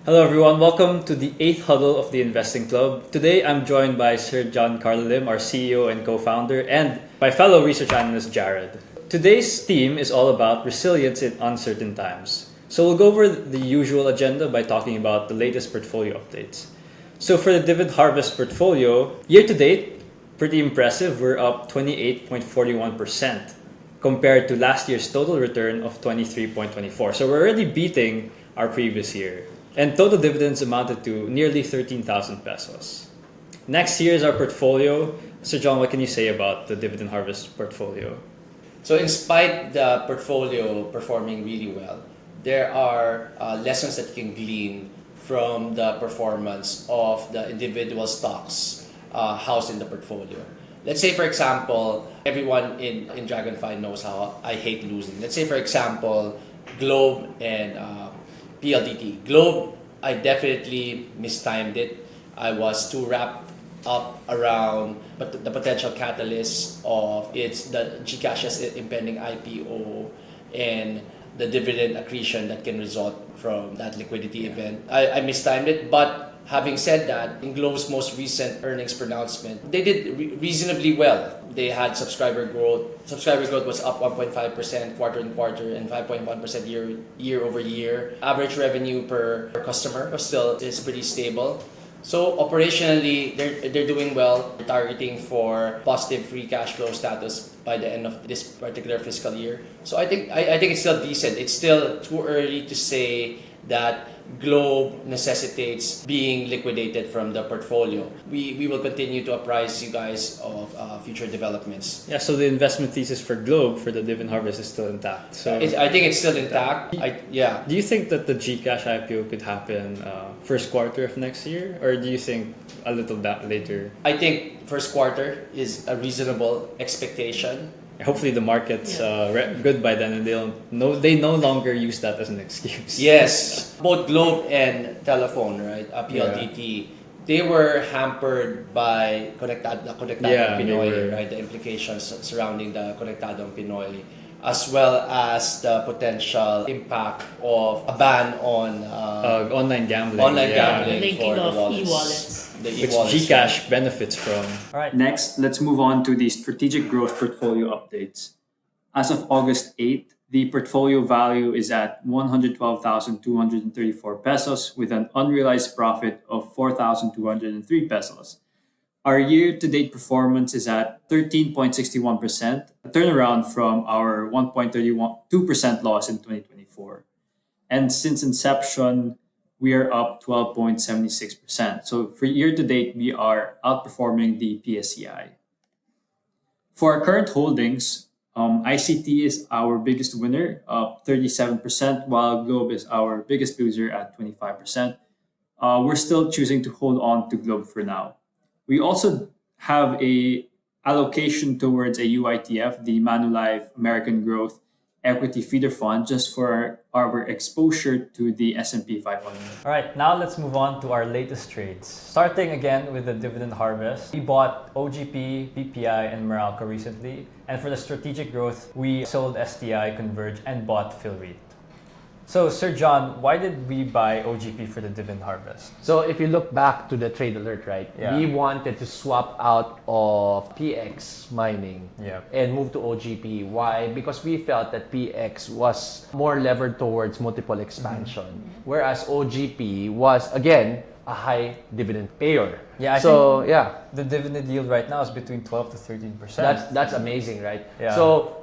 Hello everyone, welcome to the 8th huddle of the Investing Club. Today I'm joined by Sir Jon Lim, our CEO and co-founder, and my fellow research analyst Jarrod. Today's theme is all about resilience in uncertain times. So we'll go over the usual agenda by talking about the latest portfolio updates. So for the Dividend Harvest portfolio, year to date, pretty impressive. We're up 28.41% compared to last year's total return of 23.24%. So we're already beating our previous year. And total dividends amounted to nearly 13,000 pesos. Next here is our portfolio. Sir Jon, what can you say about the Dividend Harvest portfolio? So in spite the portfolio performing really well, there are lessons that you can glean from the performance of the individual stocks housed in the portfolio. Let's say, for example, everyone in Dragonfly knows how I hate losing. Let's say, for example, Globe and PLDT. Globe, I definitely mistimed it. I was too wrapped up around the potential catalyst of the GCash's impending IPO and the dividend accretion that can result from that liquidity event. I mistimed it, but having said that, in Globe's most recent earnings pronouncement, they did reasonably well. They had subscriber growth. Subscriber growth was up 1.5% quarter-on-quarter and 5.1% year over year. Average revenue per customer is pretty stable. So operationally, they're doing well. They're targeting for positive free cash flow status by the end of this particular fiscal year. So I think it's still decent. It's still too early to say that Globe necessitates being liquidated from the portfolio. We will continue to apprise you guys of future developments. Yeah, so the investment thesis for Globe for the Dividend Harvest is still intact. So I think it's still intact. Do you think that the GCash IPO could happen first quarter of next year, or do you think a little later? I think first quarter is a reasonable expectation. Hopefully the market's good by then, and they no longer use that as an excuse. Yes, both Globe and Telephone, right? PLDT, they were hampered by Conectadong Pinoy, right? The implications surrounding the Conectadong Pinoy, as well as the potential impact of a ban on online gambling. Linking for of the wallets. e-wallets. Which GCash benefits from. All right, next, let's move on to the strategic growth portfolio updates. As of August 8th, the portfolio value is at 112,234 pesos with an unrealized profit of 4,203 pesos. Our year-to-date performance is at 13.61%, a turnaround from our 1.32% loss in 2024. And since inception, we are up 12.76%. So for year to date, we are outperforming the PSCI. For our current holdings, ICT is our biggest winner, up 37%, while Globe is our biggest loser at 25%. We're still choosing to hold on to Globe for now. We also have a allocation towards a UITF, the Manulife American Growth Equity Feeder Fund, just for our exposure to the S&P 500. All right, now let's move on to our latest trades. Starting again with the Dividend Harvest. We bought OGP, BPI, and Meralco recently. And for the strategic growth, we sold STI, Converge, and bought PhilReIT. So, Sir Jon, why did we buy OGP for the Dividend Harvest? So if you look back to the trade alert, right? Yeah. We wanted to swap out of PX mining and move to OGP. Why? Because we felt that PX was more levered towards multiple expansion, whereas OGP was, again, a high dividend payer. Yeah, I think the dividend yield right now is between 12 to 13%. That's amazing, right? Yeah. So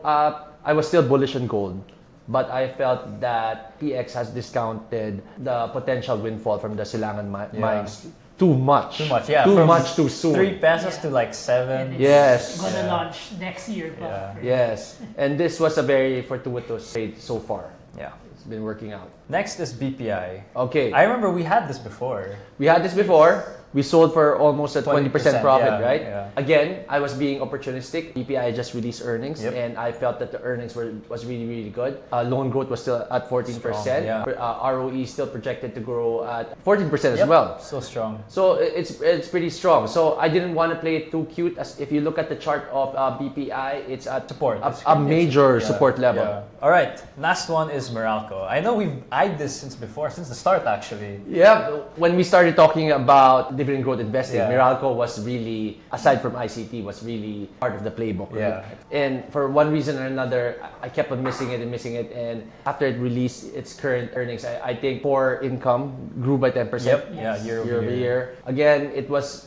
I was still bullish on gold, but I felt that PX has discounted the potential windfall from the Silangan mines too much. Too much, yeah. Too much too soon. 3 pesos to like 7. Yes. Gonna launch next year. Yes. And this was a very fortuitous trade so far. Yeah. It's been working out. Next is BPI. Okay. I remember we had this before. We had this before. We sold for almost a 20% 20%, profit, yeah, right? yeah. Again, I was being opportunistic. BPI just released earnings, Yep. and I felt that the earnings was really, really good. Loan growth was still at 14%. Strong, yeah. ROE still projected to grow at 14% as Yep, well. so strong. So it's pretty strong. So I didn't want to play it too cute. As if you look at the chart of BPI, it's at Support. a major Yeah, support level. yeah. All right, last one is Meralco. I know we've eyed this since the start actually. Yeah, when we started talking about dividend growth investing, Yeah. Meralco was really, aside from ICT, was really part of the playbook. Right? Yeah. And for one reason or another, I kept on missing it. And after it released its current earnings, I think core income grew by 10%. Yep. Yeah. Year over year. Again,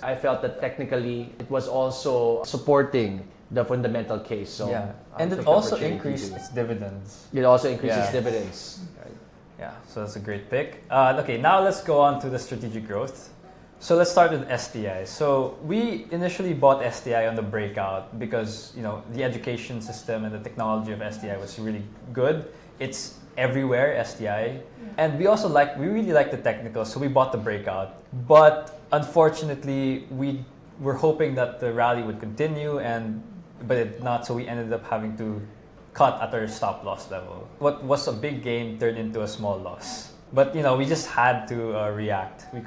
I felt that technically it was also supporting the fundamental case. So Yeah. I And took it the also opportunity increased to- its dividends. It also increases Yeah. dividends. Yeah, so that's a great pick. Okay, now let's go on to the strategic growth. So let's start with STI. So we initially bought STI on the breakout because the education system and the technology of STI was really good. It's everywhere, STI, and we really like the technicals, so we bought the breakout. But unfortunately, we were hoping that the rally would continue, but it not. So we ended up having to cut at our stop loss level. What was a big gain turned into a small loss. But we just had to react. We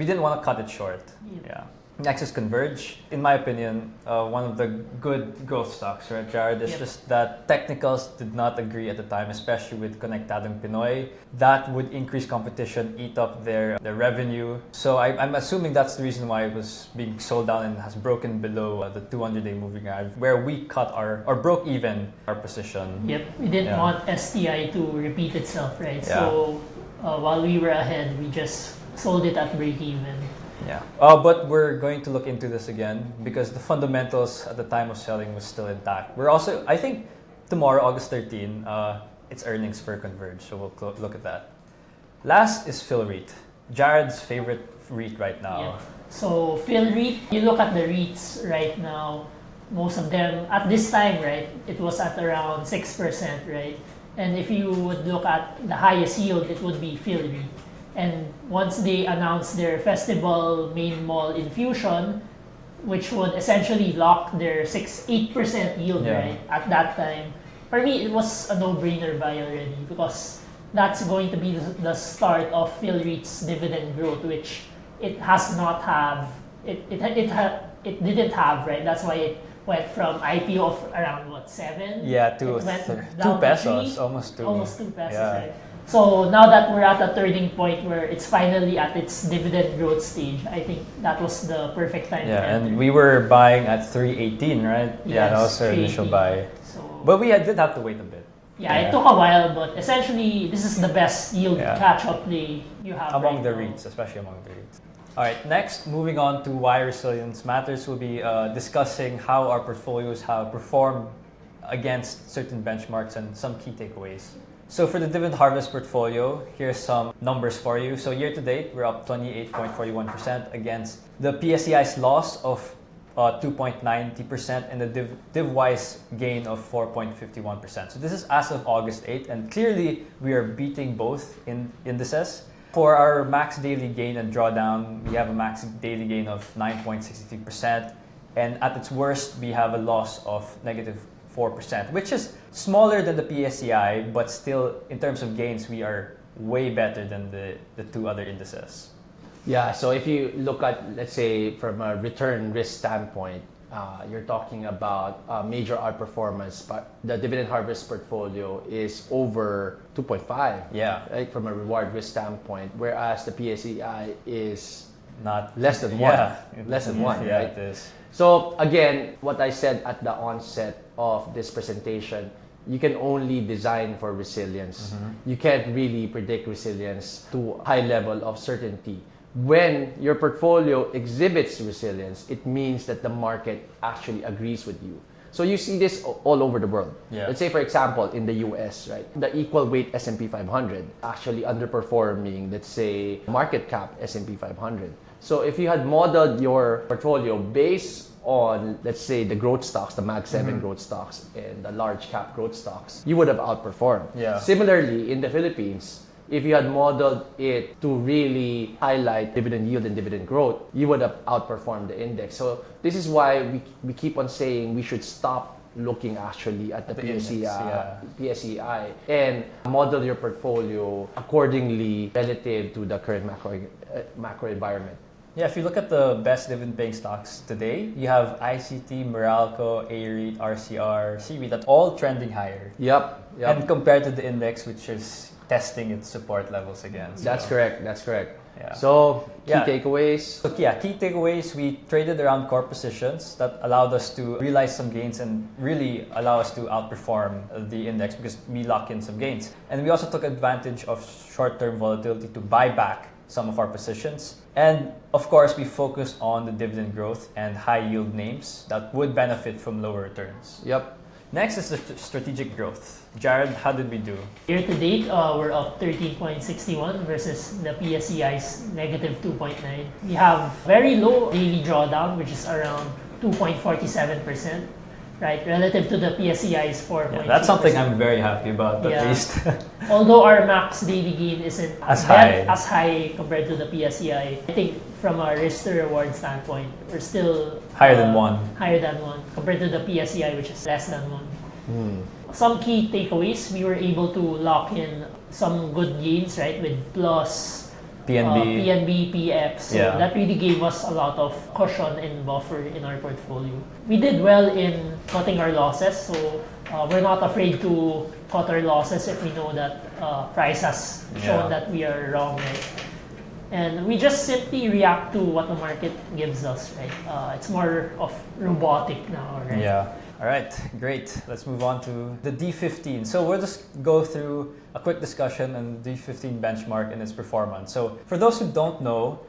didn't want to cut it short. Yeah. Next is Converge. In my opinion, one of the good growth stocks, right, Jarrod? It's just that technicals did not agree at the time, especially with Konektadong Pinoy. That would increase competition, eat up their revenue. So I'm assuming that's the reason why it was being sold down and has broken below the 200-day moving average, where we cut or broke even our position. Yep, we didn't want STI to repeat itself, right? Yeah. So while we were ahead, we just sold it at break even. Yeah. But we're going to look into this again because the fundamentals at the time of selling was still intact. We're also, I think, tomorrow, August 13, it's earnings for Converge, so we'll look at that. Last is PhilREIT, Jarrod's favorite REIT right now. Yeah. So PhilREIT, you look at the REITs right now, most of them at this time, right, it was at around 6%, right? And if you would look at the highest yield, it would be PhilREIT. And once they announced their festival main mall infusion, which would essentially lock their 8% yield, right, at that time, for me, it was a no-brainer buy already because that's going to be the start of PhilREIT's dividend growth, which it has not have, it didn't have, right? That's why it went from IPO of around, 7? Yeah, to It went 2 down to pesos, 3, almost 2. almost 2 pesos, Yeah. right? So now that we're at a turning point where it's finally at its dividend growth stage, I think that was the perfect time to Yeah, enter. and we were buying at 318, right? Yeah, that Yes, was our initial 318. buy. So, But we did have to wait a bit. yeah, it took a while, but essentially this is the best yield Yeah. catch-up play you have Among right the now. REITs, especially among the REITs. All right, next, moving on to why resilience matters, we'll be discussing how our portfolios have performed against certain benchmarks and some key takeaways. So for the Dividend Harvest portfolio, here's some numbers for you. So year to date, we're up 28.41% against the PSEI's loss of 2.90% and the DivWise gain of 4.51%. So this is as of August 8th, and clearly we are beating both indices. For our max daily gain and drawdown, we have a max daily gain of 9.63%, and at its worst, we have a loss of negative 4%, which is smaller than the PSEI, but still, in terms of gains, we are way better than the two other indices. Yeah, so if you look at, let's say, from a return risk standpoint, you're talking about major outperformance, but the Dividend Harvest portfolio is over 2.5, Yeah. right, from a reward risk standpoint, whereas the PSEI is Not less than yeah. 1. Less than 1, Yeah, right? it is. So again, what I said at the onset of this presentation, you can only design for resilience. You can't really predict resilience to a high level of certainty. When your portfolio exhibits resilience, it means that the market actually agrees with you. So you see this all over the world. Yeah. Let's say, for example, in the US, right, the equal weight S&P 500 actually underperforming, let's say, market cap S&P 500. So if you had modeled your portfolio based on, let's say, the growth stocks, the Mag 7 growth stocks and the large cap growth stocks, you would have outperformed. Yeah. Similarly, in the Philippines, if you had modeled it to really highlight dividend yield and dividend growth, you would have outperformed the index. So this is why we keep on saying we should stop looking actually at the PSEI and model your portfolio accordingly relative to the current macro environment. Yeah, if you look at the best dividend-paying stocks today, you have ICT, Meralco, AREIT, RCR, CREIT, that's all trending higher. Yep. And compared to the index, which is testing its support levels again. So. That's correct. Yeah. So, key takeaways. So, key takeaways, we traded around core positions that allowed us to realize some gains and really allow us to outperform the index because we lock in some gains. And we also took advantage of short-term volatility to buy back some of our positions. And of course, we focused on the dividend growth and high yield names that would benefit from lower returns. Yep. Next is the strategic growth. Jarrod, how did we do? Year to date, we're up 13.61 versus the PSEI's negative 2.9. We have very low daily drawdown, which is around 2.47%. Right, relative to the PSEI's 4.2%. Yeah, that's something I'm very happy about, at least. Although our max daily gain isn't as high compared to the PSEI, I think from a risk to reward standpoint, we're still higher than one. Higher than one compared to the PSEI, which is less than one. Some key takeaways: we were able to lock in some good gains, right, with plus. PNB, PX. So that really gave us a lot of cushion and buffer in our portfolio. We did well in cutting our losses, so we're not afraid to cut our losses if we know that price has shown that we are wrong, right? And we just simply react to what the market gives us, right? It's more of robotic now, right? Yeah. All right, great. Let's move on to the D15. So we'll just go through a quick discussion on the D15 benchmark and its performance. So for those who don't know,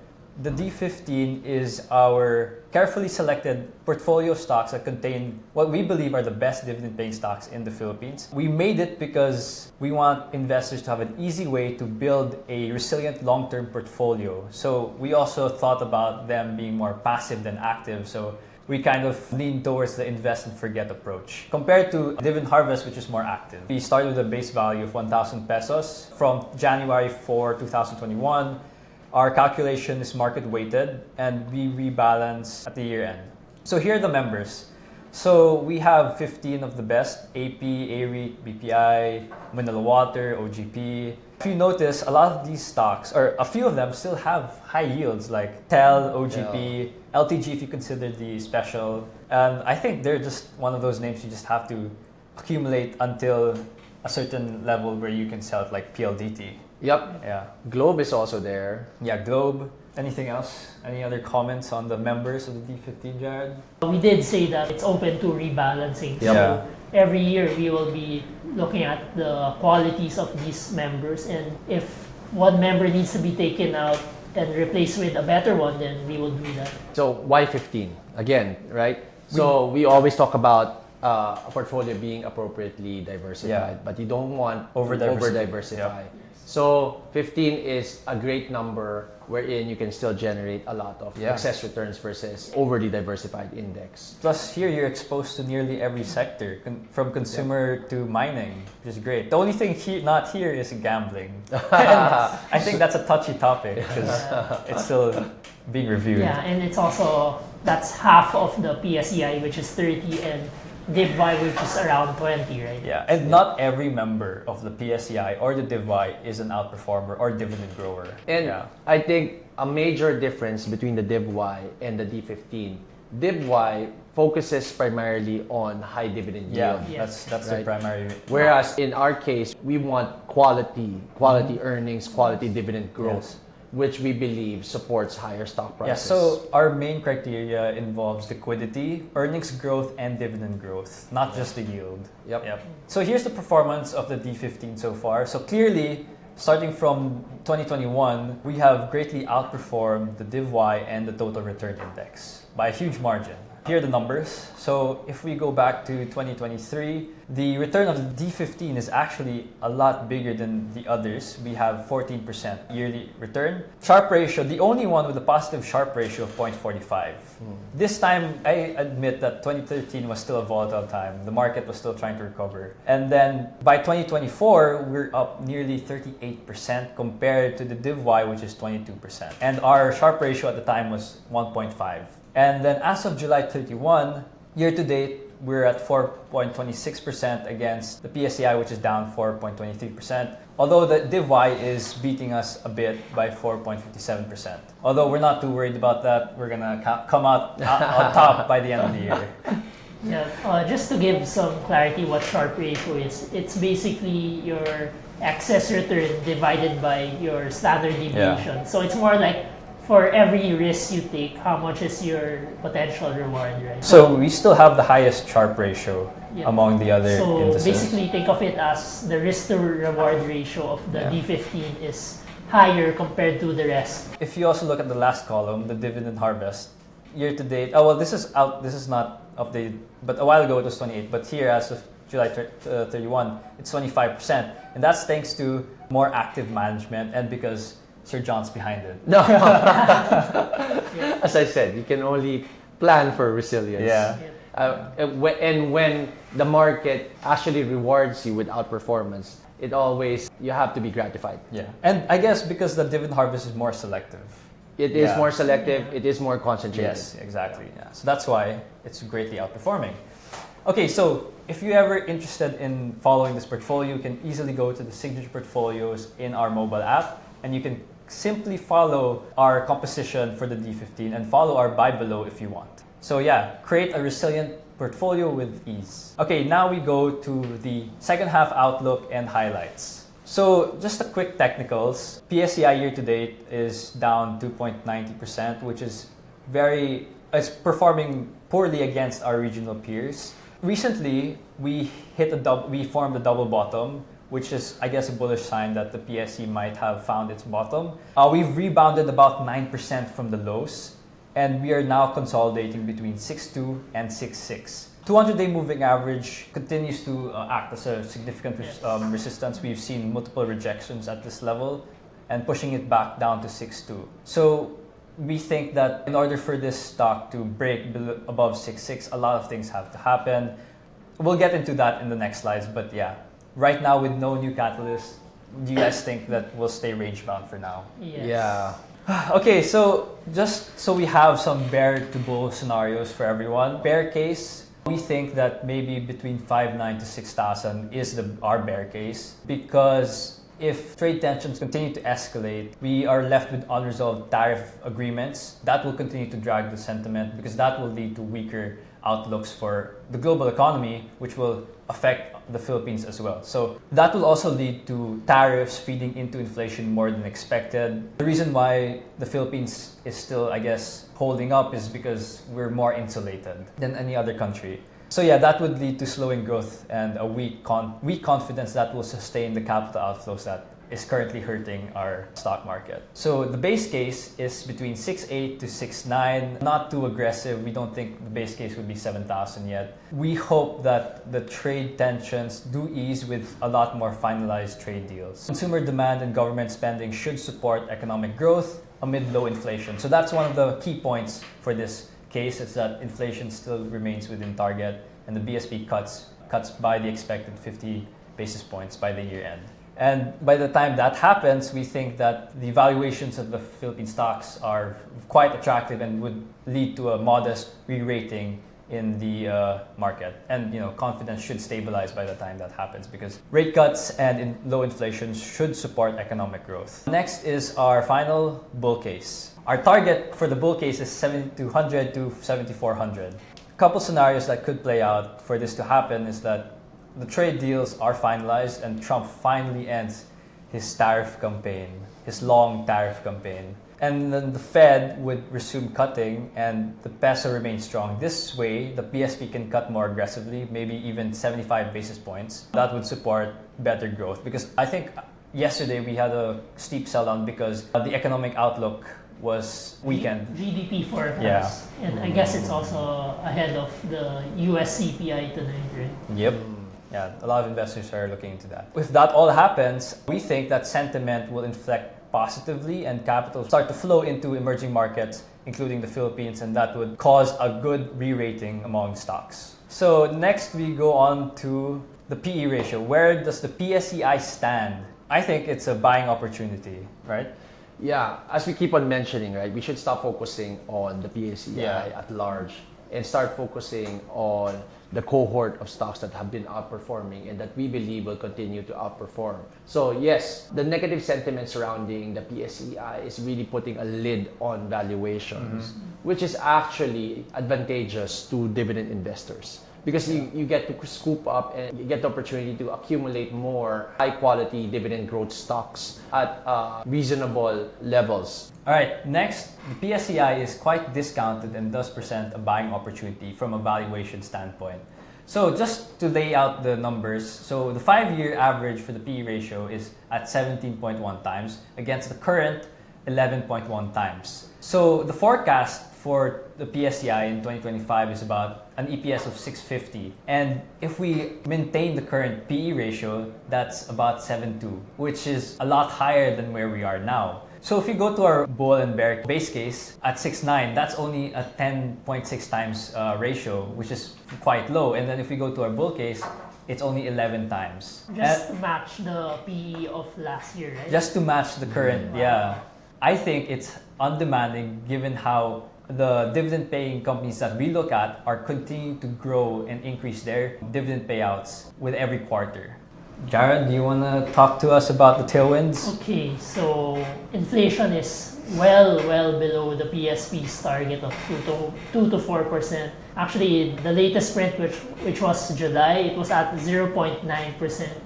the D15 is our carefully selected portfolio stocks that contain what we believe are the best dividend-paying stocks in the Philippines. We made it because we want investors to have an easy way to build a resilient long-term portfolio. So we also thought about them being more passive than active. So we kind of lean towards the invest and forget approach. Compared to Dividend Harvest, which is more active. We started with a base value of 1,000 pesos from January 4, 2021. Our calculation is market weighted and we rebalance at the year end. So here are the members. So we have 15 of the best: AP, AREIT, BPI, Manila Water, OGP. If you notice, a lot of these stocks, or a few of them, still have high yields like TEL, OGP, LTG if you consider the special. And I think they're just one of those names you just have to accumulate until a certain level where you can sell it, like PLDT. Yep. Yeah. Globe is also there. Yeah, Globe. Anything else? Any other comments on the members of the D15, Jarrod? We did say that it's open to rebalancing. Yep. So every year we will be looking at the qualities of these members, and if one member needs to be taken out and replaced with a better one, then we will do that. So why 15? Again, right? So we always talk about a portfolio being appropriately diversified, but you don't want over diversify. So 15 is a great number wherein you can still generate a lot of excess returns versus overly diversified index. Plus here you're exposed to nearly every sector, from consumer to mining, which is great. The only thing not here is gambling. I think that's a touchy topic because it's still being reviewed. Yeah, and it's also, that's half of the PSEI, which is 30, and DivY, which is around 20, right? Yeah, and not every member of the PSEI or the DivY is an outperformer or dividend grower. And I think a major difference between the DivY and the D15, DivY focuses primarily on high dividend yield. Yeah, that's the primary. Whereas in our case, we want quality earnings, quality dividend growth. Which we believe supports higher stock prices. Yeah, so our main criteria involves liquidity, earnings growth, and dividend growth, not just the yield. Yep. So here's the performance of the D15 so far. So clearly, starting from 2021, we have greatly outperformed the DivY and the total return index by a huge margin. Here are the numbers. So if we go back to 2023, the return of the D15 is actually a lot bigger than the others. We have 14% yearly return. Sharp ratio, the only one with a positive Sharp ratio of 0.45. This time, I admit that 2013 was still a volatile time. The market was still trying to recover. And then by 2024, we're up nearly 38% compared to the DivY, which is 22%. And our Sharp ratio at the time was 1.5. And then as of July 31, year to date, we're at 4.26% against the PSCI, which is down 4.23%. Although the DivY is beating us a bit by 4.57%. Although we're not too worried about that. We're going to come out on top by the end of the year. Yeah, just to give some clarity what Sharp ratio is, it's basically your excess return divided by your standard deviation. Yeah. So it's more like for every risk you take, how much is your potential reward, right? So we still have the highest Sharp ratio among the other indices. So basically, think of it as the risk to reward ratio of the D15 is higher compared to the rest. If you also look at the last column, the dividend harvest, year to date, oh well, this is out. This is not updated, but a while ago it was 28. But here, as of July 31, it's 25%, and that's thanks to more active management and because Sir John's behind it. No. As I said, you can only plan for resilience. Yeah. And when the market actually rewards you with outperformance, it always, you have to be gratified. Yeah. And I guess because the dividend harvest is more selective. It is more selective, it is more concentrated. Yes, exactly. Yeah. So that's why it's greatly outperforming. Okay, so if you're ever interested in following this portfolio, you can easily go to the Signature Portfolios in our mobile app, and you can simply follow our composition for the D15 and follow our buy below if you want. So yeah, create a resilient portfolio with ease. Okay, now we go to the second half outlook and highlights. So just a quick technicals. PSCI year to date is down 2.90%, which is it's performing poorly against our regional peers. Recently, we formed a double bottom, which is, I guess, a bullish sign that the PSE might have found its bottom. We've rebounded about 9% from the lows, and we are now consolidating between 6.2 and 6.6. 200-day moving average continues to act as a significant resistance. We've seen multiple rejections at this level and pushing it back down to 6.2. So we think that in order for this stock to break above 6.6, a lot of things have to happen. We'll get into that in the next slides, but yeah. Right now, with no new catalyst, do you guys think that we'll stay range bound for now? Yes. Yeah. Okay, so just so we have some bear to bull scenarios for everyone. Bear case, we think that maybe between 5,900 to 6,000 is our bear case, because if trade tensions continue to escalate, we are left with unresolved tariff agreements. That will continue to drag the sentiment, because that will lead to weaker outlooks for the global economy, which will affect the Philippines as well. So that will also lead to tariffs feeding into inflation more than expected. The reason why the Philippines is still, I guess, holding up is because we're more insulated than any other country. So yeah, that would lead to slowing growth and a weak confidence that will sustain the capital outflows that is currently hurting our stock market. So the base case is between 6.8 to 6.9. Not too aggressive. We don't think the base case would be 7,000 yet. We hope that the trade tensions do ease with a lot more finalized trade deals. Consumer demand and government spending should support economic growth amid low inflation. So that's one of the key points for this case, is that inflation still remains within target and the BSP cuts by the expected 50 basis points by the year end. And by the time that happens, we think that the valuations of the Philippine stocks are quite attractive and would lead to a modest re-rating in the market. And confidence should stabilize by the time that happens, because rate cuts and low inflation should support economic growth. Next is our final bull case. Our target for the bull case is 7,200 to 7,400. A couple scenarios that could play out for this to happen is that the trade deals are finalized and Trump finally ends his tariff campaign, his long tariff campaign. And then the Fed would resume cutting and the peso remains strong. This way, the PSP can cut more aggressively, maybe even 75 basis points. That would support better growth, because I think yesterday we had a steep sell-down because the economic outlook was weakened. GDP forecast. Yeah. And I guess it's also ahead of the US CPI tonight, right? Yep. Yeah, a lot of investors are looking into that. If that all happens, we think that sentiment will inflect positively and capital start to flow into emerging markets, including the Philippines, and that would cause a good re-rating among stocks. So next we go on to the PE ratio. Where does the PSEI stand? I think it's a buying opportunity, right? Yeah, as we keep on mentioning, right, we should stop focusing on the PSEI at large and start focusing on the cohort of stocks that have been outperforming and that we believe will continue to outperform. So yes, the negative sentiment surrounding the PSEI is really putting a lid on valuations, which is actually advantageous to dividend investors. Because you get to scoop up and you get the opportunity to accumulate more high-quality dividend growth stocks at reasonable levels. All right, next, the PSEI is quite discounted and does present a buying opportunity from a valuation standpoint. So just to lay out the numbers, so the 5-year average for the PE ratio is at 17.1 times against the current 11.1 times. So the forecast for the PSEI in 2025 is about an EPS of 650. And if we maintain the current PE ratio, that's about 7.2, which is a lot higher than where we are now. So if you go to our bull and bear base case at 6.9, that's only a 10.6 times ratio, which is quite low. And then if we go to our bull case, it's only 11 times. Just to match the PE of last year, right? Just to match the current, yeah. I think it's undemanding given how the dividend paying companies that we look at are continuing to grow and increase their dividend payouts with every quarter. Jarrod, do you want to talk to us about the tailwinds? Okay, so inflation is well below the PSP's target of 2 to 4%. Actually, the latest print, which was July, it was at 0.9%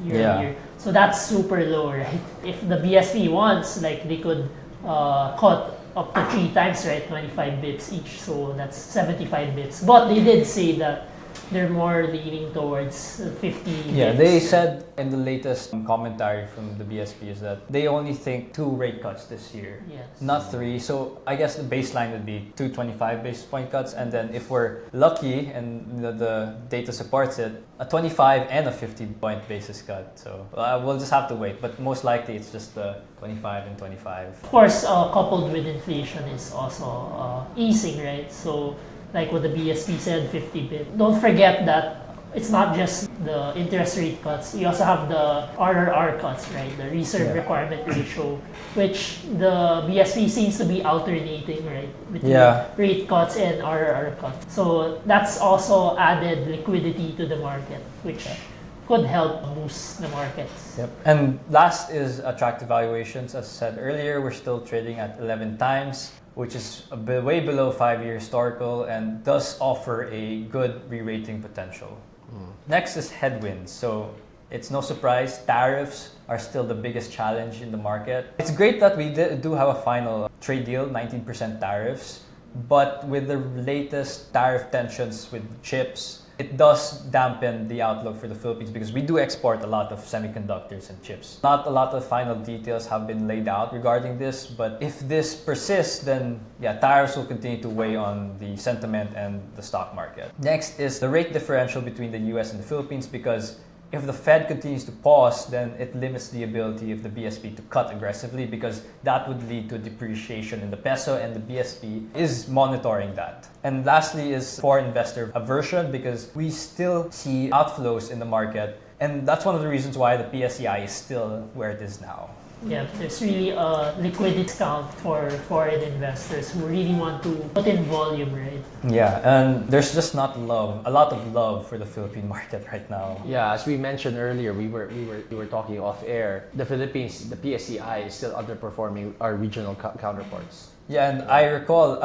year on year. So that's super low, right? If the BSP wants, like they could cut up to 3 times, right? 25 bips each, so that's 75 bips. But they did say that they're more leaning towards 50 Yeah, bips. they said in the latest commentary from the BSP is that they only think 2 rate cuts this year, not 3. So I guess the baseline would be 2 25 basis point cuts, and then if we're lucky and the data supports it, a 25 and a 50 point basis cut. So we'll just have to wait, but most likely it's just the 25 and 25. Of course, coupled with inflation is also easing, right? So like what the BSP said, 50 bit. Don't forget that it's not just the interest rate cuts. You also have the RRR cuts, right? The reserve requirement ratio, which the BSP seems to be alternating, right? Between rate cuts and RRR cuts. So that's also added liquidity to the market, which could help boost the markets. Yep. And last is attractive valuations. As I said earlier, we're still trading at 11 times, which is way below 5-year historical and does offer a good re-rating potential. Next is headwinds. So it's no surprise, tariffs are still the biggest challenge in the market. It's great that we do have a final trade deal, 19% tariffs, but with the latest tariff tensions with chips, it does dampen the outlook for the Philippines because we do export a lot of semiconductors and chips. Not a lot of final details have been laid out regarding this, but if this persists, then tariffs will continue to weigh on the sentiment and the stock market. Next is the rate differential between the US and the Philippines, because if the Fed continues to pause, then it limits the ability of the BSP to cut aggressively because that would lead to a depreciation in the peso, and the BSP is monitoring that. And lastly is foreign investor aversion, because we still see outflows in the market, and that's one of the reasons why the PSEI is still where it is now. Yeah, there's really a liquidity discount for foreign investors who really want to put in volume, right? Yeah, and there's just not a lot of love for the Philippine market right now. Yeah, as we mentioned earlier, we were talking off air. The Philippines, the PSEI is still underperforming our regional counterparts. Yeah, and I recall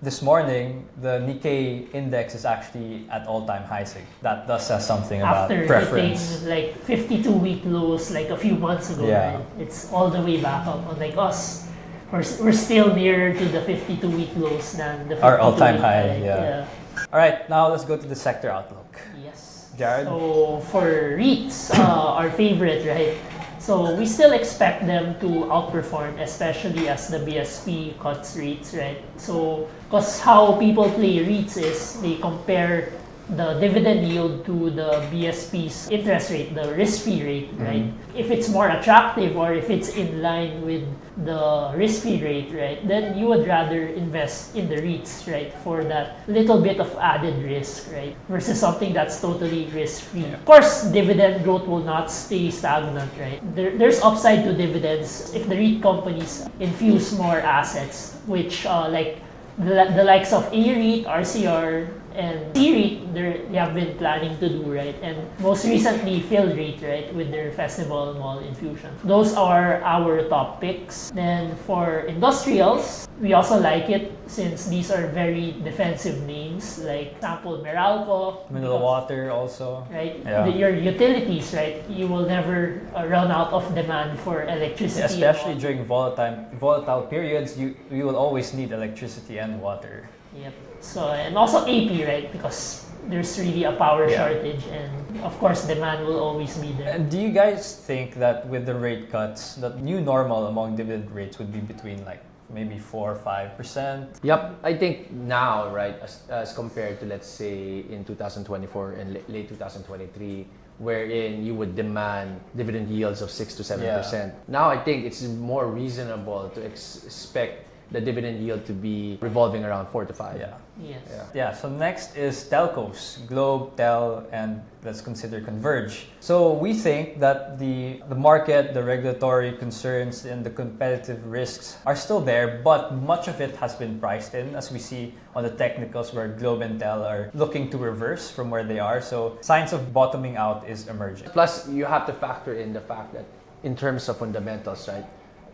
this morning, the Nikkei index is actually at all-time highs. That does say something about preference. After hitting like 52-week lows like a few months ago, right? It's all the way back up. Unlike us, we're still nearer to the 52-week lows than the 52-week our all-time high. Yeah. All right, now let's go to the sector outlook. Yes. Jarrod? So for REITs, our favorite, right? So we still expect them to outperform, especially as the BSP cuts rates, right? So, because how people play REITs is they compare the dividend yield to the BSP's interest rate, the risk-free rate, right? If it's more attractive or if it's in line with the risk-free rate, right, then you would rather invest in the REITs, right, for that little bit of added risk, right, versus something that's totally risk-free. Of course, dividend growth will not stay stagnant, right? There's upside to dividends if the REIT companies infuse more assets, which like the likes of A-REIT, RCR, and C-REIT, they have been planning to do, right? And most recently, Phil-REIT, right, with their Festival Mall infusion. Those are our top picks. Then for industrials, we also like it since these are very defensive names, like example Meralco. Mineral water also. Right? Yeah. Your utilities, right? You will never run out of demand for electricity. Especially during volatile periods, you will always need electricity and water. Yep. So, and also AP, right? Because there's really a power shortage, and of course, demand will always be there. And do you guys think that with the rate cuts, the new normal among dividend rates would be between like maybe 4 or 5%? Yep, I think now, right, as compared to, let's say, in 2024 and late 2023, wherein you would demand dividend yields of 6 to 7%. Now I think it's more reasonable to expect the dividend yield to be revolving around 4 to 5. Yeah. Yes. Yeah, so next is telcos, Globe, Tel, and let's consider Converge. So we think that the market, the regulatory concerns, and the competitive risks are still there, but much of it has been priced in, as we see on the technicals where Globe and Tel are looking to reverse from where they are. So signs of bottoming out is emerging. Plus, you have to factor in the fact that in terms of fundamentals, right,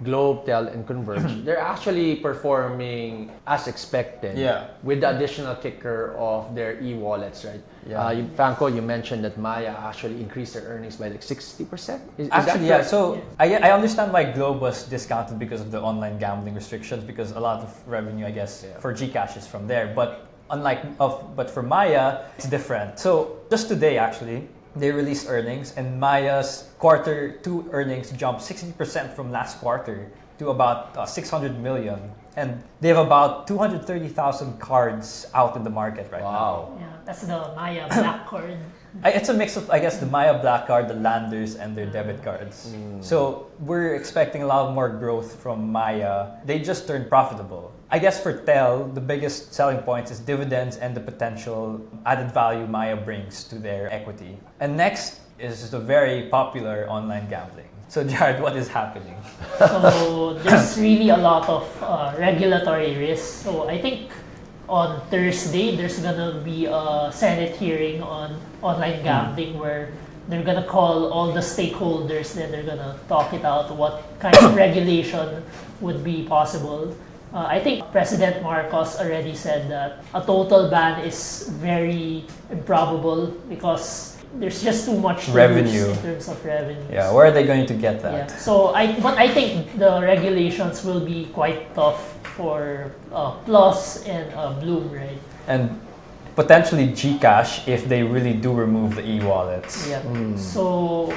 Globe, Tel, and Converge, they're actually performing as expected with the additional kicker of their e-wallets, right? Yeah. Franco, you mentioned that Maya actually increased their earnings by like 60%? Is Actually, that yeah. So I understand why Globe was discounted because of the online gambling restrictions, because a lot of revenue, I guess, for Gcash is from there. But but for Maya, it's different. So just today, actually, they released earnings, and Maya's Q2 earnings jumped 60% from last quarter to about 600 million. And they have about 230,000 cards out in the market right now. Yeah, that's the Maya Black Card. It's a mix of, I guess, the Maya Black Card, the Landers, and their debit cards. So we're expecting a lot more growth from Maya. They just turned profitable. I guess for Tel, the biggest selling points is dividends and the potential added value Maya brings to their equity. And next is the very popular online gambling. So Jarrod, what is happening? So there's really a lot of regulatory risks. So I think on Thursday, there's gonna be a Senate hearing on online gambling where they're gonna call all the stakeholders, then they're gonna talk it out what kind of regulation would be possible. I think President Marcos already said that a total ban is very improbable because there's just too much to Revenue. lose in terms of revenue. Yeah, where are they going to get that? Yeah. So but I think the regulations will be quite tough for Plus and Bloom, right? And potentially Gcash if they really do remove the e-wallets. Yeah. So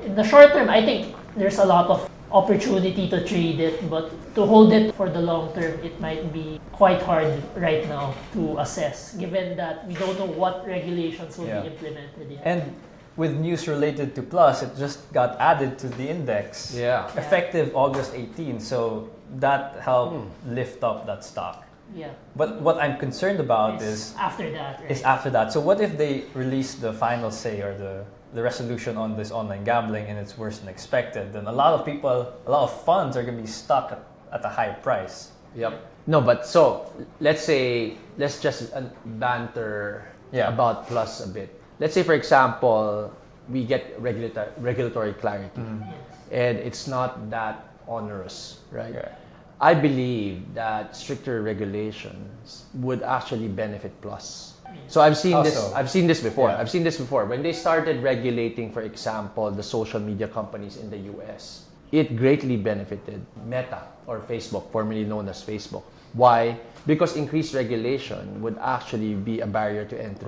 in the short term, I think there's a lot of opportunity to trade it, but to hold it for the long term, it might be quite hard right now to assess, given that we don't know what regulations will be implemented yet. And with news related to Plus, it just got added to the index. Effective August 18, so that helped lift up that stock. Yeah. But what I'm concerned about is after that, right? after that. So what if they release the final say or the resolution on this online gambling and it's worse than expected? Then a lot of funds are going to be stuck at a high price. Yep. No, but so let's just banter about Plus a bit. Let's say, for example, we get regulatory clarity, and it's not that onerous, right? I believe that stricter regulations would actually benefit Plus. So I've seen this. I've seen this before. I've seen this before. When they started regulating, for example, the social media companies in the US, it greatly benefited Meta or Facebook, formerly known as Facebook. Why? Because increased regulation would actually be a barrier to entry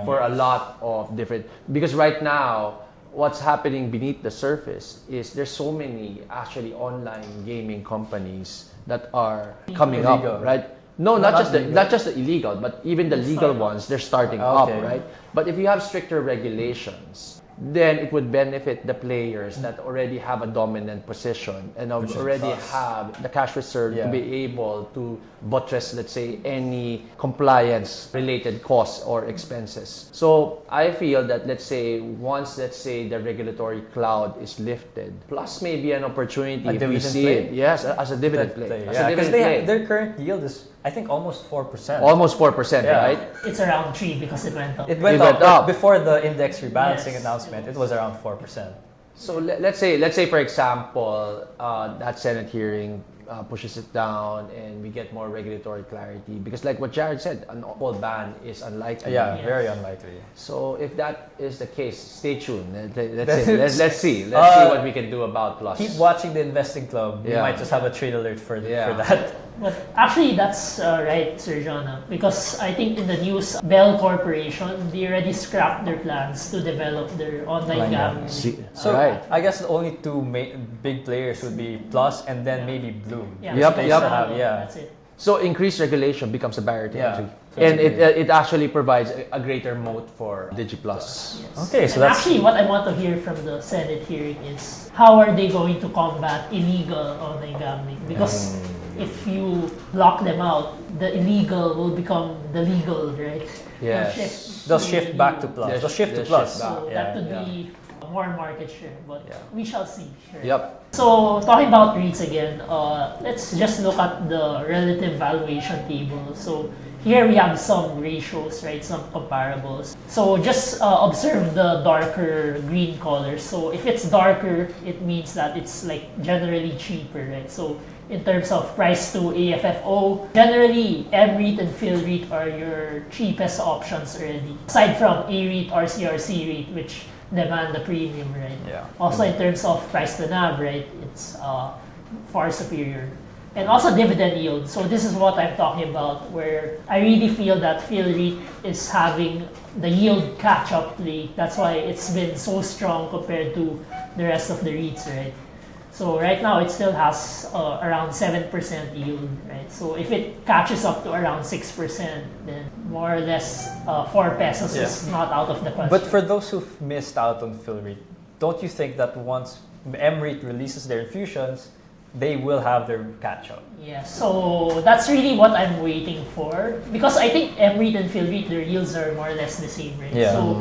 for a lot of different. Because right now, what's happening beneath the surface is there's so many actually online gaming companies that are coming Illegal. up, right? No, Not not just the illegal, but even the legal ones, they're starting Okay. up, right? But if you have stricter regulations, then it would benefit the players that already have a dominant position and Which is already Plus. have the cash reserve Yeah. to be able to buttress, let's say, any compliance related costs or expenses. So I feel that, let's say, once, let's say, the regulatory cloud is lifted, Plus may be an opportunity A if we dividend see play? it. Yes, as a dividend play. As a Yeah, because dividend play. their current yield is, I think, almost 4%. Almost 4%, Yeah. right? It's around 3 because it went up. It went It went up. up. Before the index rebalancing Yes. announcement, it was around 4%. So let's say for example, that Senate hearing pushes it down and we get more regulatory clarity, because like what Jarrod said, an full ban is unlikely. Yeah, Yes. very unlikely. So if that is the case, stay tuned. Let's see what we can do about Plus. Keep watching the Investing Club. We Yeah. might just have a trade alert for Yeah. that. But actually, that's right, Sir John, because I think in the news, Bell Corporation, they already scrapped their plans to develop their online gambling. So Right. I guess the only two big players would be Plus and then maybe Bloom. Yeah, Yep, so yep. that's Yeah. That's it. So increased regulation becomes a barrier to Yeah. entry. Totally And agree. it actually provides a greater moat for DigiPlus. Yes. Okay, so And that's- actually what I want to hear from the Senate hearing is how are they going to combat illegal online gambling? Because if you lock them out, the illegal will become the legal, right? Yes. They'll shift back to Plus. They'll They'll shift to shift Plus. back. So Yeah. that could yeah. be more market share, but Yeah. we shall see. Right? Yep. So talking about REITs again, let's just look at the relative valuation table. So here we have some ratios, right? Some comparables. So just observe the darker green colors. So if it's darker, it means that it's like generally cheaper, right? So in terms of price to AFFO, generally MREIT and PhilREIT are your cheapest options already. Aside from AREIT, RCRC REIT, which demand the premium, right? Yeah. Also in terms of price to NAV, right? It's far superior. And also dividend yield. So this is what I'm talking about, where I really feel that PhilREIT is having the yield catch-up play. That's why it's been so strong compared to the rest of the REITs, right? So right now it still has around 7% yield, right? So if it catches up to around 6%, then more or less 4 pesos is not out of the question. But for those who've missed out on PhilREIT, don't you think that once MREIT releases their infusions, they will have their catch-up? Yeah, so that's really what I'm waiting for, because I think MREIT and PhilREIT, their yields are more or less the same, right? Yeah. So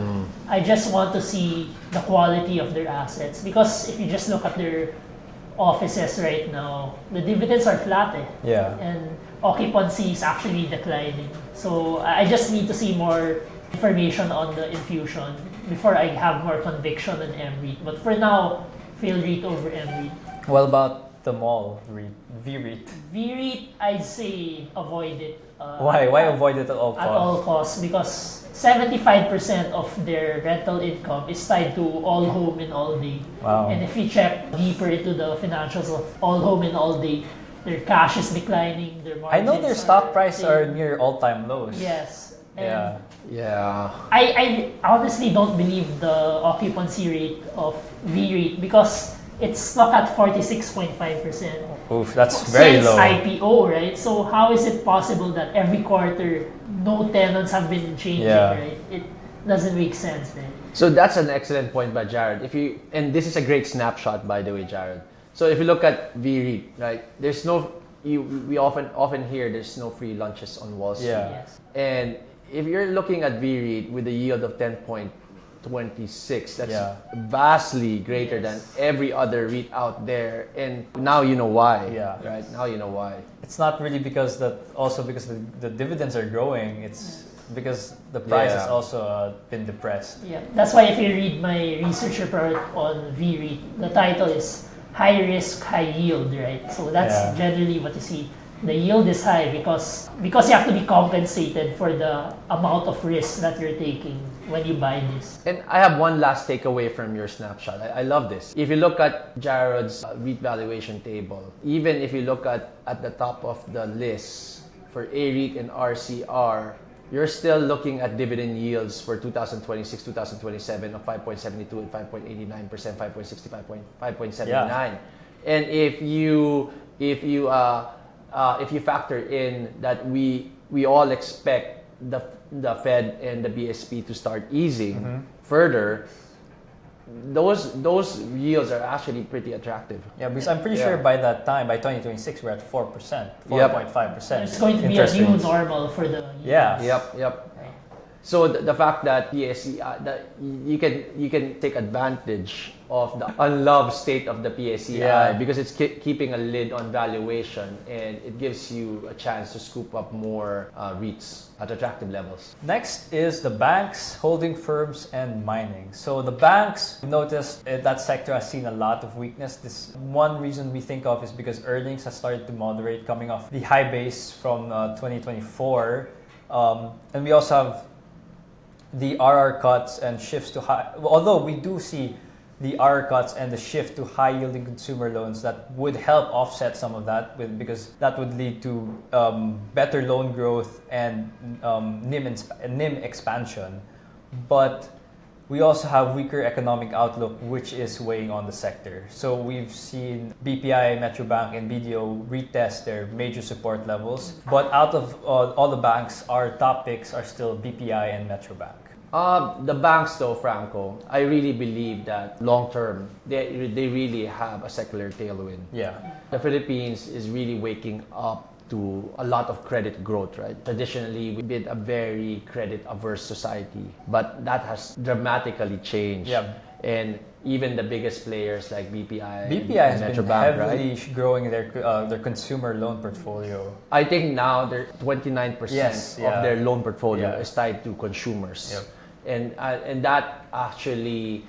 I just want to see the quality of their assets, because if you just look at their offices right now, the dividends are flat, Yeah. and occupancy is actually declining. So I just need to see more information on the infusion before I have more conviction on MREIT. But for now, PhilREIT over MREIT. What about the mall REIT, VREIT? VREIT, I'd say avoid it. Why? Why avoid it at all At all costs? costs, because 75% of their rental income is tied to All Home and All Day. Wow. And if you check deeper into the financials of All Home and All Day, their cash is declining, their I know their margins stock price are thin. near all-time lows. Yes. And Yeah. Yeah. I honestly don't believe the occupancy rate of VREIT, because it's stuck at 46.5%. Oof, that's very Since low. IPO, right? So how is it possible that every quarter no tenants have been changing, Yeah. right? It doesn't make sense, right? So that's an excellent point by Jarrod. And this is a great snapshot, by the way, Jarrod. So if you look at VREIT, right, there's no, we often hear there's no free lunches on Wall Street. Yeah. Yes. And if you're looking at VREIT with a yield of 10.26, that's Yeah. vastly greater than every other REIT out there. And now you know why. Yeah. Right? Now you know why. It's not really because the dividends are growing. It's because the price has Yeah. also been depressed. Yeah. That's why if you read my research report on VREIT, the title is High Risk, High Yield, right? So that's Yeah. generally what you see. The yield is high because you have to be compensated for the amount of risk that you're taking when you buy this. And I have one last takeaway from your snapshot. I love this. If you look at Jarrod's REIT valuation table, even if you look at the top of the list for A-REIT and RCR, you're still looking at dividend yields for 2026, 2027 of 5.72 and 5.89%, 5.65, 5.79. And if you factor in that we all expect the Fed and the BSP to start easing further, those yields are actually pretty attractive. Yeah, because I'm pretty sure by that time, by 2026, we're at 4%, 4.5%. It's going to be a new normal for the Yeah. Yep. So the fact that PSE, that you can take advantage of the unloved state of the PSEI because it's keeping a lid on valuation, and it gives you a chance to scoop up more REITs at attractive levels. Next is the banks, holding firms, and mining. So the banks, noticed that sector has seen a lot of weakness. This one reason we think of is because earnings have started to moderate coming off the high base from 2024. And we also have the RR cuts and shifts to high, although we do see the RR cuts and the shift to high yielding consumer loans that would help offset some of that because that would lead to better loan growth and NIM expansion. But we also have weaker economic outlook, which is weighing on the sector. So we've seen BPI, Metrobank, and BDO retest their major support levels. But out of all the banks, our top picks are still BPI and Metrobank. The banks, though, Franco, I really believe that long term, they really have a secular tailwind. Yeah. The Philippines is really waking up to a lot of credit growth, right? Traditionally, we've been a very credit-averse society, but that has dramatically changed. Yeah. And even the biggest players like BPI has and been Metrobank, heavily right? growing their consumer loan portfolio. I think now they're 29% of their loan portfolio Yeah. is tied to consumers. Yep. And that actually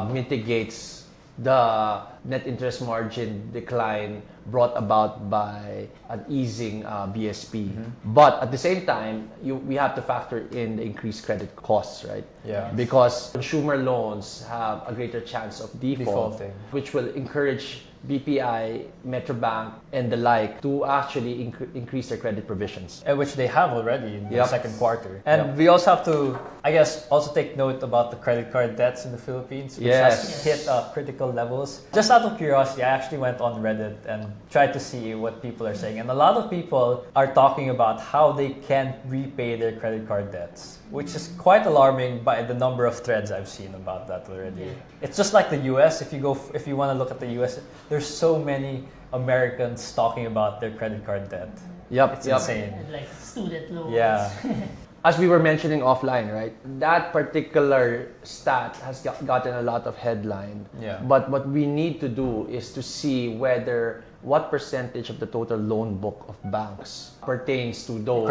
mitigates the net interest margin decline brought about by an easing BSP. But at the same time, we have to factor in the increased credit costs, right? Yeah. Because consumer loans have a greater chance of Defaulting. which will encourage BPI, Metrobank, and the like to actually increase their credit provisions. Which they have already in the Yep. second quarter. And Yep. we also have to, I guess, also take note about the credit card debts in the Philippines, which has hit critical levels. Just out of curiosity, I actually went on Reddit and tried to see what people are saying. And a lot of people are talking about how they can't repay their credit card debts, which is quite alarming by the number of threads I've seen about that already. It's just like the US. If you want to look at the US, there's so many Americans talking about their credit card debt. It's insane. And like student loans. Yeah. As we were mentioning offline, right? That particular stat has gotten a lot of headline. Yeah. But what we need to do is to see what percentage of the total loan book of banks pertains to those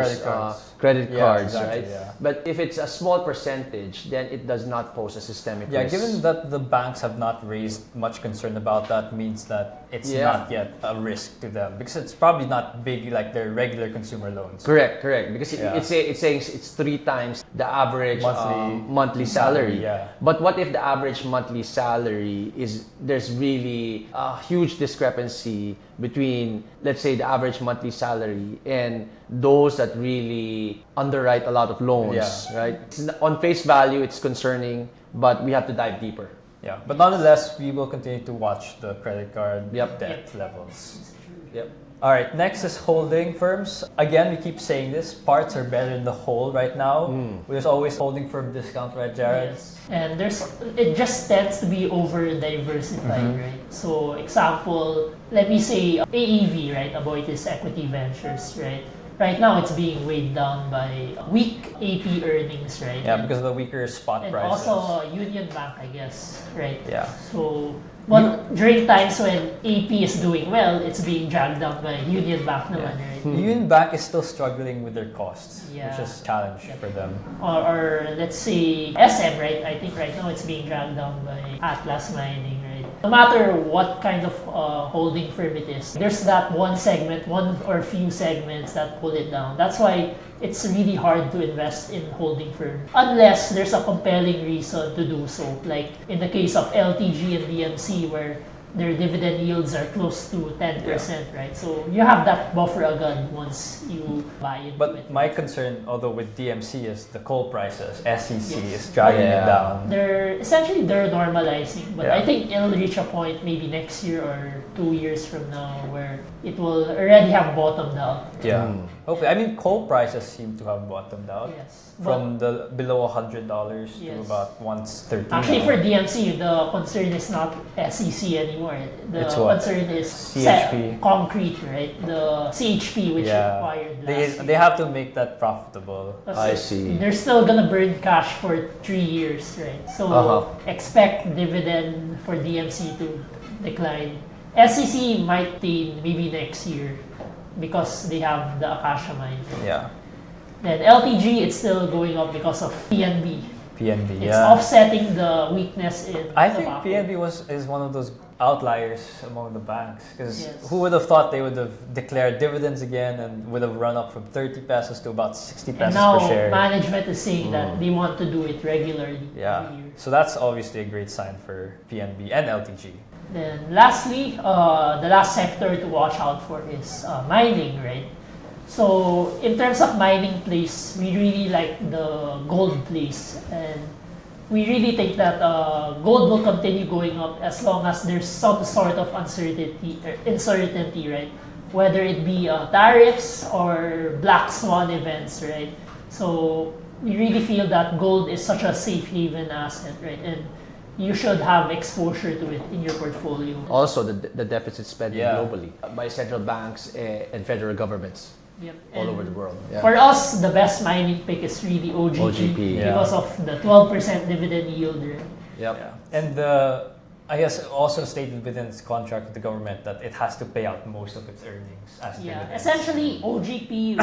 credit cards, exactly, right? yeah. But if it's a small percentage, then it does not pose a systemic risk. Given that the banks have not raised much concern about that means that it's not yet a risk to them because it's probably not big like their regular consumer loans. Correct. Because it's saying it's 3 times the average monthly salary. Yeah. But what if the average monthly salary there's really a huge discrepancy between, let's say, the average monthly salary and those that really underwrite a lot of loans, right? On face value, it's concerning, but we have to dive deeper. Yeah, but nonetheless, we will continue to watch the credit card debt levels. Yep. All right, next is holding firms. Again, we keep saying this, parts are better than the whole right now. There's always holding firm discount, right, Jarrod? Yes. And it just tends to be over diversified, right? So example, let me say AEV, right? Aboitiz Equity Ventures, right? Right now, it's being weighed down by weak AP earnings, right? Yeah, because of the weaker spot And prices. also Union Bank, I guess, right? Yeah. So, during times when AP is doing well, it's being dragged down by Union Bank naman, right? Union Bank is still struggling with their costs, Yeah. which is a challenge for them. Or let's say SM, right? I think right now it's being dragged down by Atlas Mining, right? No matter what kind of holding firm it is, there's that one or few segments that pull it down. That's why it's really hard to invest in holding firm unless there's a compelling reason to do so. Like in the case of LTG and DMC, where their dividend yields are close to 10%, right? So you have that buffer agad once you buy into But it. my concern, although with DMC, is the coal prices. SEC Yes. is dragging it Yeah. down. They're normalizing, but Yeah. I think it'll reach a point maybe next year or 2 years from now where it will already have bottomed out. Yeah. Hopefully. I mean, coal prices seem to have bottomed out. Yes. From the below $100 to Yes. about 113. Actually, for DMC, the concern is not SEC anymore. The It's what? concern is CHP. concrete, right? The CHP, which Yeah. acquired last They year. have to make that profitable. I see. They're still gonna burn cash for 3 years, right? So expect dividend for DMC to decline. SEC might be maybe next year because they have the Akasha mine. Yeah. Then LTG, it's still going up because of PNB. PNB. It's Yeah. offsetting the weakness in I think tobacco. PNB is one of those outliers among the banks because Yes. who would have thought they would have declared dividends again and would have run up from 30 pesos to about 60 And pesos now per share. management is saying that they want to do it regularly Yeah. every year. So that's obviously a great sign for PNB and LTG. Then lastly, the last sector to watch out for is mining, right? So in terms of mining plays, we really like the gold plays, and we really think that gold will continue going up as long as there's some sort of uncertainty, right? Whether it be tariffs or black swan events, right? So we really feel that gold is such a safe haven asset, right? And you should have exposure to it in your portfolio. Also, the deficit spending Yeah. globally by central banks and federal governments Yep. all And over the world. Yeah. for us, the best mining pick is really OGP, OGP, yeah. because of the 12% dividend yield, right? Yep. Yeah. And I guess also stated within its contract with the government that it has to pay out most of its earnings as Yeah, dividends. essentially OGP.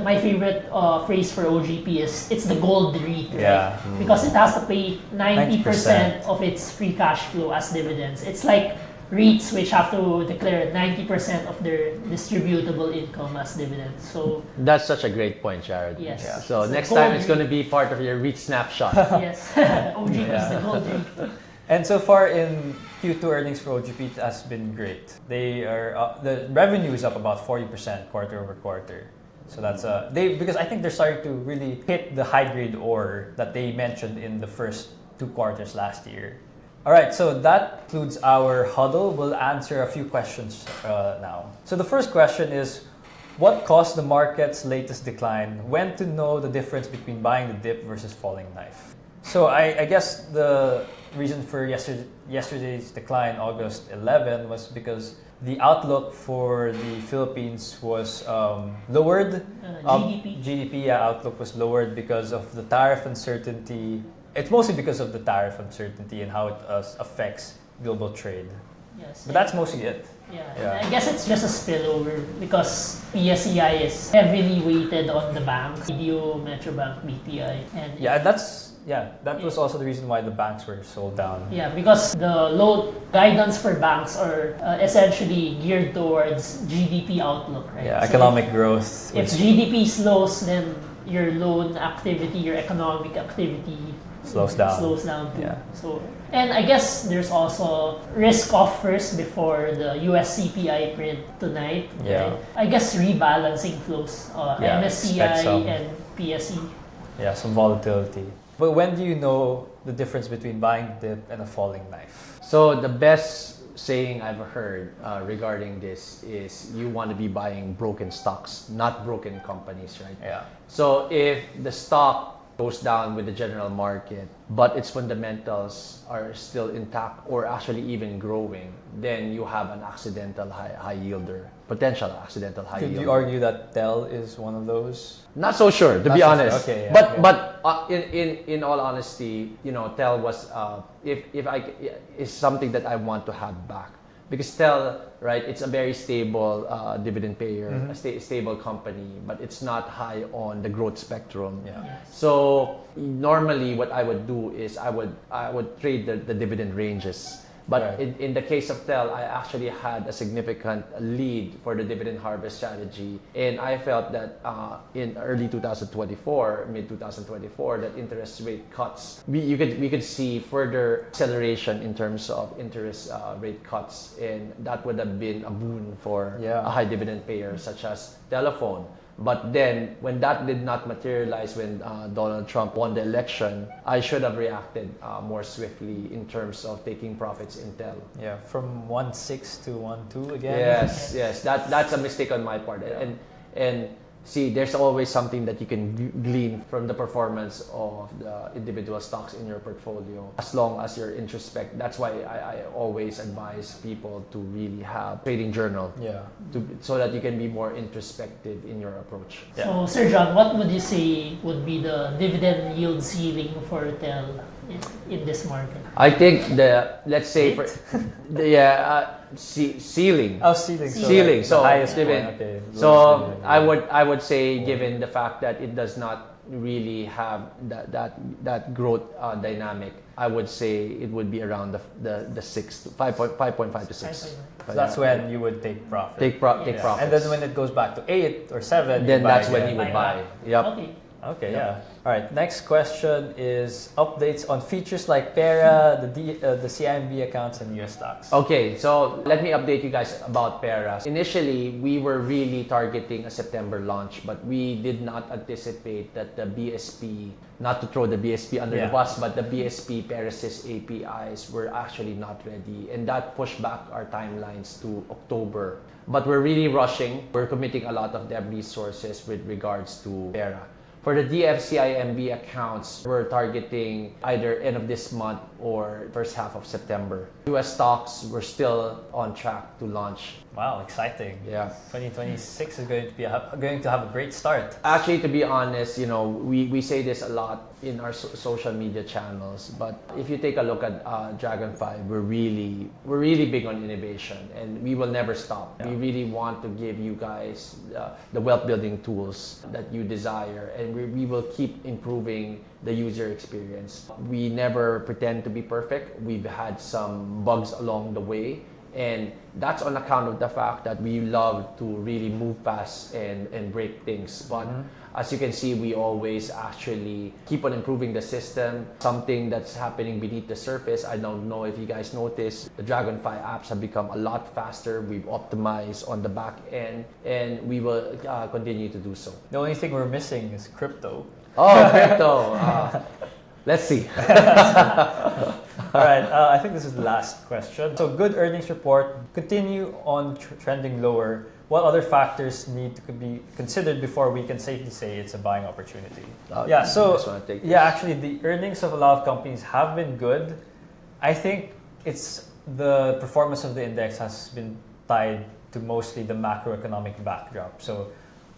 My favorite phrase for OGP is it's the gold REIT, right? Yeah. Because it has to pay 90% 90% of its free cash flow as dividends. It's like REITs which have to declare 90% of their distributable income as dividends. So That's such a great point, Jared. yes. Yeah. So It's the next gold time it's REIT. going to be part of your REIT snapshot. Yes, OGP is the gold REIT. And so far in Q2 earnings for OGP it has been great. They are the revenue is up about 40% quarter over quarter. So that's because I think they're starting to really hit the high grade ore that they mentioned in the first 2 quarters last year. All right, so that concludes our huddle. We'll answer a few questions now. So the first question is, what caused the market's latest decline? When to know the difference between buying the dip versus falling knife? So I guess the reason for yesterday's decline, August 11, was because the outlook for the Philippines was lowered. GDP outlook was lowered because of the tariff uncertainty. It's mostly because of the tariff uncertainty and how it affects global trade. Yes. But that's mostly it. Yeah. I guess it's just a spillover because PSEI is heavily weighted on the banks, BDO, Metrobank, BPI, and That was also the reason why the banks were sold down. yeah, because the loan guidance for banks are essentially geared towards GDP outlook, right? Yeah, So economic growth. If GDP slows, then your loan activity, your economic activity Slows down. Too. Yeah. So, and I guess there's also risk off first before the US CPI print tonight. Yeah. Right? I guess rebalancing flows, expect some. MSCI and PSE. Yeah, some volatility. But when do you know the difference between buying the dip and a falling knife? So the best saying I've heard regarding this is you want to be buying broken stocks, not broken companies, right? Yeah. So if the stock goes down with the general market, but its fundamentals are still intact or actually even growing, then you have an accidental high yielder, potential accidental high Could yielder. you argue that Dell is one of those? Not so sure, to Not be so sure. honest. Okay, yeah, But in all honesty, TEL was is something that I want to have back, because TEL, right, it's a very stable dividend payer, a stable company, but it's not high on the growth spectrum. Yeah. So normally, what I would do is I would trade the dividend ranges. But Right. in the case of TEL, I actually had a significant lead for the dividend harvest strategy. And I felt that in early 2024, mid 2024, that interest rate cuts, we could see further acceleration in terms of interest rate cuts. And that would have been a boon for Yeah. a high dividend payer such as Telephone. But then, when that did not materialize, when Donald Trump won the election, I should have reacted more swiftly in terms of taking profits in Tel. Yeah, from 1.6 to 1.2 again. Yes, that's a mistake on my part. And see, there's always something that you can glean from the performance of the individual stocks in your portfolio, as long as you're introspect. That's why I always advise people to really have trading journal, Yeah. so that you can be more introspective in your approach. Yeah. So, Sir John, what would you say would be the dividend yield ceiling for TEL in this market? I think let's say ceiling. Oh, ceiling. So Ceiling. like So the highest dividend. point. Okay. So lowest dividend. I would say, given the fact that it does not really have that growth dynamic, I would say it would be around the 5.5 to 6. So that's when you would take profit. Take profits. And then when it goes back to 8 or 7, then you buy that's when again. you would buy. Yep. Okay. Okay, yeah. All right. Next question is updates on features like Pera, the CIMB accounts, and US stocks. Okay, so let me update you guys about Pera. Initially, we were really targeting a September launch, but we did not anticipate that the BSP, not to throw the BSP under the bus, but the BSP Perisys APIs were actually not ready, and that pushed back our timelines to October. But we're really rushing. We're committing a lot of dev resources with regards to Pera. For the DFCIMB accounts, we're targeting either end of this month or first half of September. US stocks, we're still on track to launch. Wow, exciting. Yeah. 2026 is going to have a great start. Actually, to be honest, we say this a lot in our social media channels, but if you take a look at Dragonfly, we're really big on innovation, and we will never stop. Yeah. We really want to give you guys the wealth building tools that you desire, and we will keep improving the user experience. We never pretend to be perfect. We've had some bugs along the way, and that's on account of the fact that we love to really move fast and break things. But as you can see, we always actually keep on improving the system. Something that's happening beneath the surface, I don't know if you guys noticed, the Dragonfly apps have become a lot faster. We've optimized on the back end, and we will continue to do so. The only thing we're missing is crypto. Oh, crypto! Let's see. All right, I think this is the last question. So, good earnings report, continue on trending lower. What other factors need to be considered before we can safely say it's a buying opportunity? Actually, the earnings of a lot of companies have been good. I think it's the performance of the index has been tied to mostly the macroeconomic backdrop. So,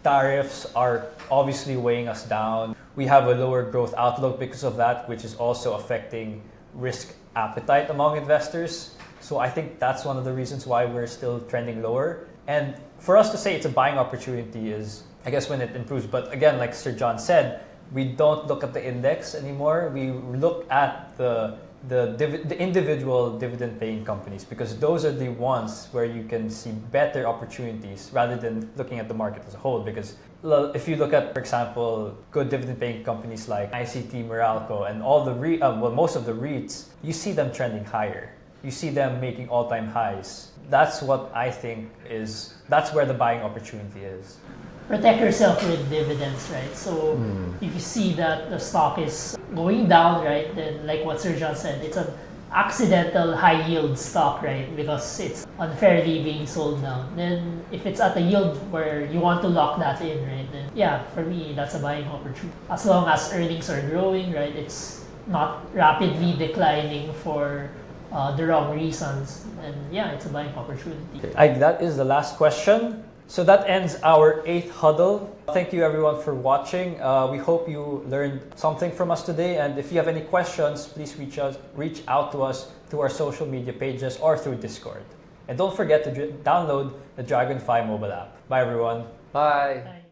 tariffs are obviously weighing us down. We have a lower growth outlook because of that, which is also affecting risk appetite among investors. So I think that's one of the reasons why we're still trending lower. And for us to say it's a buying opportunity is, I guess, when it improves. But again, like Sir John said, we don't look at the index anymore. We look at the individual dividend-paying companies, because those are the ones where you can see better opportunities rather than looking at the market as a whole. Because if you look at, for example, good dividend-paying companies like ICT, Meralco, and all the most of the REITs, you see them trending higher. You see them making all-time highs. That's what I think that's where the buying opportunity is. Protect yourself with dividends, right? So if you see that the stock is going down, right, then like what Sir John said, it's an accidental high yield stock, right? Because it's unfairly being sold down. Then if it's at a yield where you want to lock that in, right, then yeah, for me, that's a buying opportunity. As long as earnings are growing, right, it's not rapidly declining for the wrong reasons, and yeah, it's a buying opportunity. That is the last question. So that ends our 8th huddle. Thank you everyone for watching. We hope you learned something from us today. And if you have any questions, please reach out to us through our social media pages or through Discord. And don't forget to download the Dragonfly mobile app. Bye everyone. Bye. Bye.